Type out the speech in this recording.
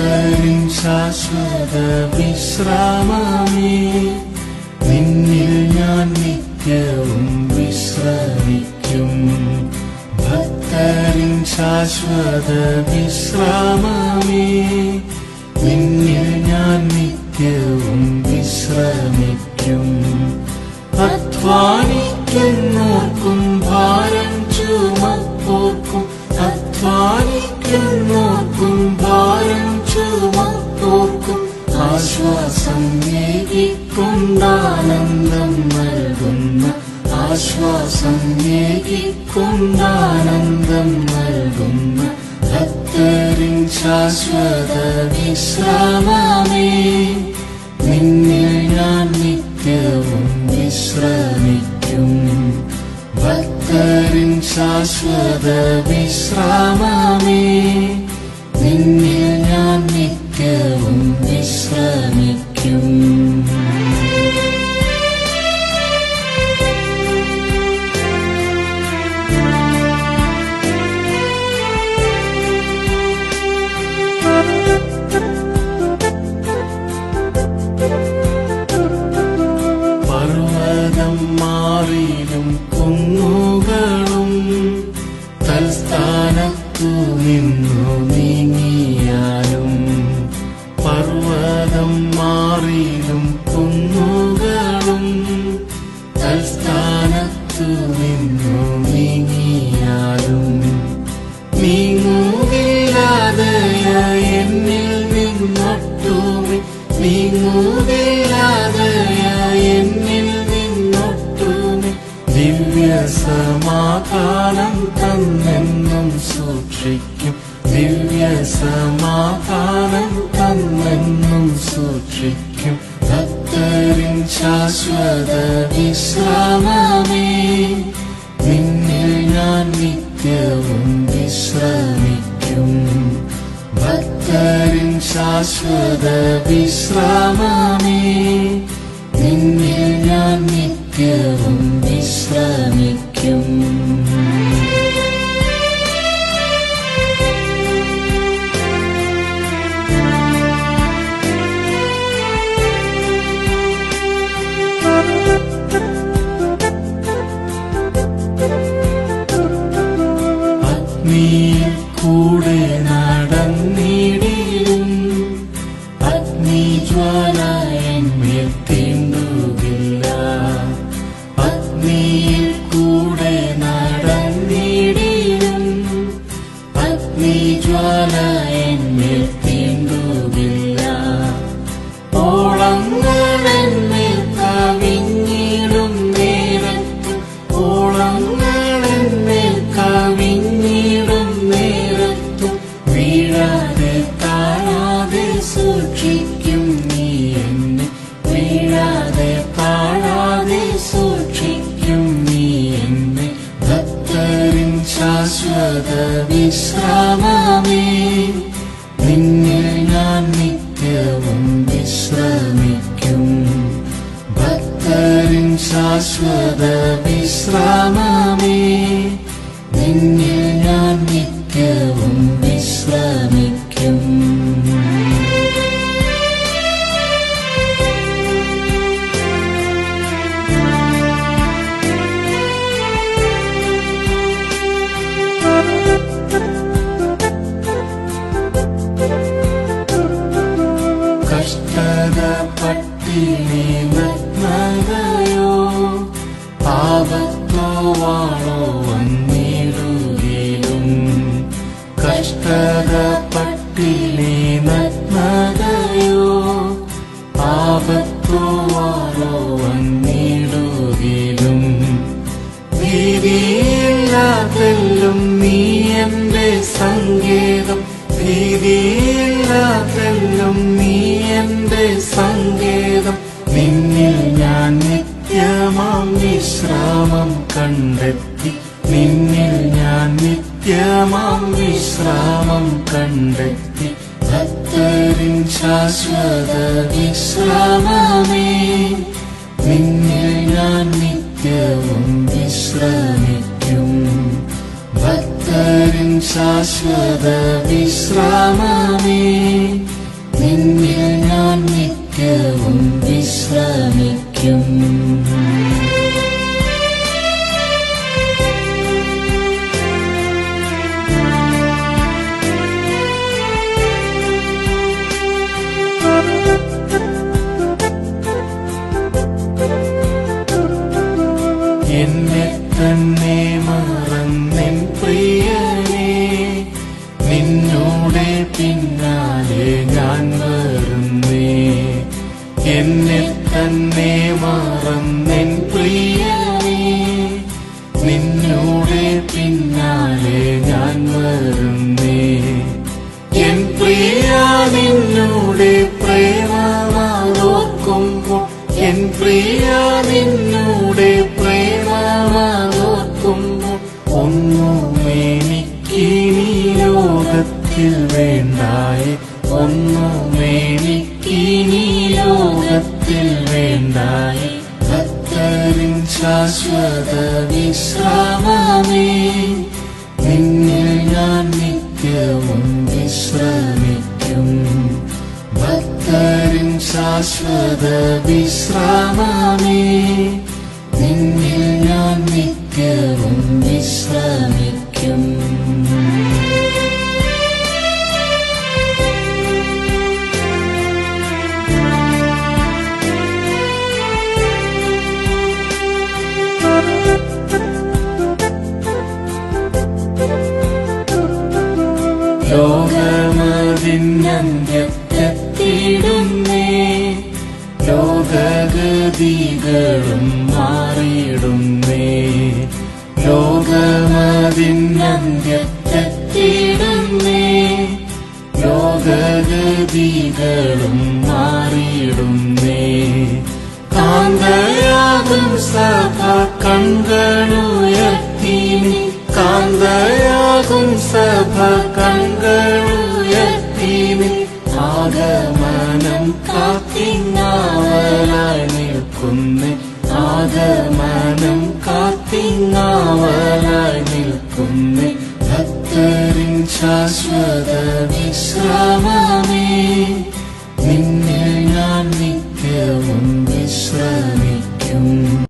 ഭക്തരിൻ ശാശ്വത വിശ്രാമമേ, നിന്നിൽ ഞാൻ നിത്യവും വിശ്രമിക്കും. ഭക്തരിൻ ശാശ്വത വിശ്രാമമേ, നിന്നിൽ ഞാൻ നിത്യവും വിശ്രമിക്കും. അധ്വാനിക്കുന്നോർക്കും ഭാരം ചുമപ്പോർക്കും, അധ്വാനിക്കുന്നോർക്കും ഭാരം ചുമപ്പോർക്കും ആശ്വാസം ഏകിക്കൊണ്ടാനന്ദം നൽകുന്ന, ആശ്വാസം ഏകിക്കൊണ്ടാനന്ദം നൽകുന്ന ഭക്തരിൻ ശാശ്വത വിശ്രാമമേ, നിന്നിൽ ഞാൻ നിത്യവും വിശ്രമിക്കും. ഭക്തരിൻ ശാശ്വത വിശ്രാമമേ, നിന്നിൽ ഞാൻ നിത്യവും വിശ്രമിക്കും. പർവ്വതം മാറിലും കുന്നുകളും തൽസ്ഥാനത്തു നിന്നു നീങ്ങിയാലും, പർവ്വതം മാറിലും കുന്നുകളും തൽസ്ഥാനത്തു നിന്നു നീങ്ങിയാലും, നീങ്ങുകില്ലാതെയ എന്നിൽ നിന്നൊട്ടുമേ, നീങ്ങുകില്ലാതെയ എന്നിൽ നിന്നൊട്ടുമേ ദിവ്യ സമാധാനം തന്നെന്നും സൂക്ഷിക്കും. ദിവ്യ സമാധാനം തന്നെന്നും സൂക്ഷിക്കും. ഭക്തരിൻ ശാശ്വത വിശ്രാമമേ, നിന്നിൽ ഞാൻ നിത്യവും വിശ്രമിക്കും. ഭക്തരിൻ ശാശ്വത വിശ്രാമമേ, നിന്നിൽ ഞാൻ നിത്യവും വിശ്രമിക്കും. അഗ്നിയിൽ കൂടെ നടന്നിടിലും അഗ്നിജ്വാല എന്മേൽ തീണ്ടുകില്ല. അഗ്നിയിൽ കൂടെ നടന്നിടിലും അഗ്നിജ്വാല എന്മേൽ തീണ്ടുകില്ല. ഓളങ്ങളെന്മേൽ കവിഞ്ഞിടും നേരത്ത്, ഓളങ്ങളെന്മേൽ കവിഞ്ഞിടും നേരത്ത് വീഴാതെ താഴാതെ സൂക്ഷിക്കും നീ എന്നെ, വീഴാതെ താഴാതെ സൂക്ഷിക്കും നീ എന്നെ. ഭക്തരിൻ ശാശ്വത വിശ്രാമമേ, നിന്നിൽ ഞാൻ നിത്യവും വിശ്രമിക്കും. ഭക്തരിൻ ശാശ്വത വിശ്രാമമേ, നിന്നിൽ ഞാൻ നിത്യവും വിശ്രമിക്കും. കഷ്ടത പട്ടിണി നഗ്നതയോ ആപത്തോ വാളോ വന്നിടുകയിലും, കഷ്ടത പട്ടിണി നഗ്നതയോ ആപത്തോ വാളോ വന്നിടുകയിലും, ഭീതിയില്ലാതെല്ലും നീ എന്റെ സങ്കേതം, ഭീതിയില്ലാതെല്ലും നീ എന്റെ സങ്കേതം. നിന്നിൽ ഞാൻ നിത്യമാം വിശ്രാമം കണ്ടെത്തി, നിന്നിൽ ഞാൻ നിത്യമാം വിശ്രാമം കണ്ടെത്തി. ഭക്തരിൻ ശാശ്വത വിശ്രാമമേ, നിന്നിൽ ഞാൻ നിത്യവും വിശ്രമിക്കും. ഭക്ത ഭക്തരിൻ ശാശ്വത വിശ്രാമമേ, നിന്നിൽ ഞാൻ നിത്യവും വിശ്രമിക്കും. എന്നെ തന്നെ മറന്നെൻ പ്രിയനേ, നിന്നോടെ പിന്നാലെ ഞാൻ വരുന്നേ. എന്നെ തന്നെ മറന്നെൻ പ്രിയനേ, നിന്നോടെ പിന്നാലെ ഞാൻ വരുന്നേ. എൻ പ്രിയ നിന്നോടെ പ്രേമമാർക്കുമ്പോൾ, എൻ പ്രിയ നിന്നോടെ പ്രേമമാർക്കുമ്പോൾ, ഒന്നുമെനിക്കിനി ലോകത്തിൽ വേണ്ടായേ, ഒന്നുമെനിക്കിനി ലോകത്തിൽ വേണ്ടായേ. ഭക്തരിൻ ശാശ്വത വിശ്രാമമേ, നിന്നിൽ ഞാൻ നിത്യവും വിശ്രമിക്കും. ഭക്തരിൻ ശാശ്വത വിശ്രാമമേ, നിന്നിൽ ഞാൻ നിത്യവും വിശ്രമിക്കും. ലോകമതിന്യന്ത്യത്തിടുന്നേ, ലോകഗതികളും മാറിയിടുന്നേ. ലോകമതിന്യന്ത്യത്തിടുന്നേ, ലോകഗതികളും മാറിയിടുന്നേ. കാന്തയാകും സഭ കൺകളുയർത്തി, കാന്തയാകും സഭ കൺകളുയർത്തി, ആഗമനം കാത്തിങ്ങാവലായി നിൽക്കുന്നേ. ആഗമനം കാത്തിങ്ങാവലായി നിൽക്കുന്നേ. ഭക്തരിൻ ശാശ്വത വിശ്രാമ